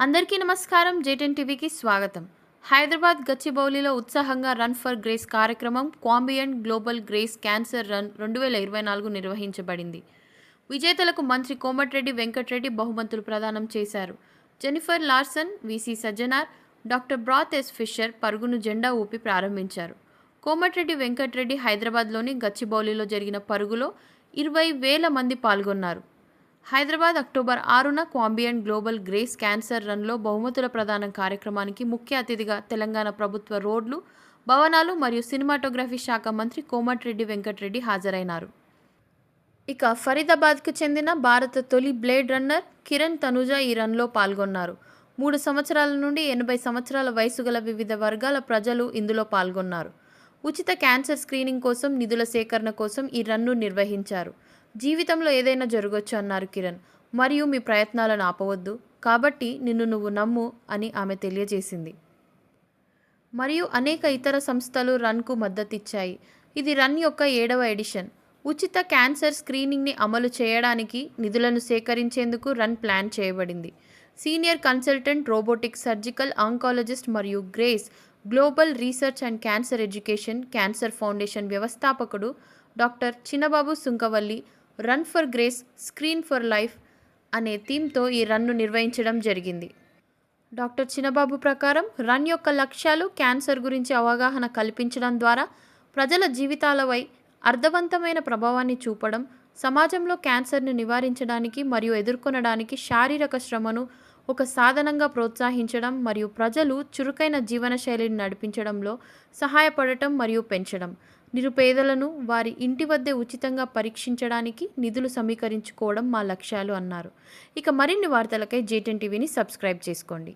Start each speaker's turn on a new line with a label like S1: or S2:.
S1: అందరికీ నమస్కారం. జేటెన్ టీవీకి స్వాగతం. హైదరాబాద్ గచ్చిబౌలిలో ఉత్సాహంగా రన్ ఫర్ గ్రేస్ కార్యక్రమం కాంబియంట్ గ్లోబల్ గ్రేస్ క్యాన్సర్ రన్ 2024 నిర్వహించబడింది. విజేతలకు మంత్రి కోమటిరెడ్డి వెంకటరెడ్డి బహుమతులు ప్రదానం చేశారు. Jennifer Larson, VC Sajjanar, doctor Brad S Fisher పరుగును జెండా ఊపి ప్రారంభించారు. కోమటిరెడ్డి వెంకటరెడ్డి హైదరాబాద్లోని గచ్చిబౌలిలో జరిగిన పరుగులో 20,000 మంది పాల్గొన్నారు. హైదరాబాద్ అక్టోబర్ 6న కాంబియంట్ గ్లోబల్ గ్రేస్ క్యాన్సర్ రన్లో బహుమతుల ప్రదానం కార్యక్రమానికి ముఖ్య అతిథిగా తెలంగాణ ప్రభుత్వ రోడ్లు, భవనాలు మరియు సినిమాటోగ్రఫీ శాఖ మంత్రి కోమటిరెడ్డి వెంకటరెడ్డి హాజరైనారు. ఇక ఫరీదాబాద్కు చెందిన భారత తొలి బ్లేడ్ రన్నర్ కిరణ్ తనుజా ఈ రన్లో పాల్గొన్నారు. 3 సంవత్సరాల నుండి 80 సంవత్సరాల వయసు గల వివిధ వర్గాల ప్రజలు ఇందులో పాల్గొన్నారు. ఉచిత క్యాన్సర్ స్క్రీనింగ్ కోసం నిధుల సేకరణ కోసం ఈ రన్ను నిర్వహించారు. జీవితంలో ఏదైనా జరగొచ్చు అన్నారు కిరణ్. మరియు మీ ప్రయత్నాలను ఆపవద్దు, కాబట్టి నిన్ను నువ్వు నమ్ము అని ఆమె తెలియజేసింది. మరియు అనేక ఇతర సంస్థలు రన్కు మద్దతిచ్చాయి. ఇది రన్ యొక్క 7వ ఎడిషన్. ఉచిత క్యాన్సర్ స్క్రీనింగ్ని అమలు చేయడానికి నిధులను సేకరించేందుకు రన్ ప్లాన్ చేయబడింది. Senior consultant robotic surgical oncologist మరియు grace global research and cancer education cancer foundation వ్యవస్థాపకుడు doctor Chinababu Sunkavalli run for grace screen for life అనే థీమ్తో ఈ రన్ను నిర్వహించడం జరిగింది. డాక్టర్ చినబాబు ప్రకారం రన్ యొక్క లక్ష్యాలు క్యాన్సర్ గురించి అవగాహన కల్పించడం ద్వారా ప్రజల జీవితాలపై అర్థవంతమైన ప్రభావాన్ని చూపడం, సమాజంలో క్యాన్సర్ను నివారించడానికి మరియు ఎదుర్కొనడానికి శారీరక శ్రమను ఒక సాధనంగా ప్రోత్సహించడం మరియు ప్రజలు చురుకైన జీవనశైలిని నడిపించడంలో సహాయపడటం మరియు పెంచడం, నిరుపేదలను వారి ఇంటి వద్దే ఉచితంగా పరీక్షించడానికి నిధులు సమీకరించుకోవడం మా లక్ష్యాలు అన్నారు. ఇక మరిన్ని వార్తలకై జేటెన్ టీవీని సబ్స్క్రైబ్ చేసుకోండి.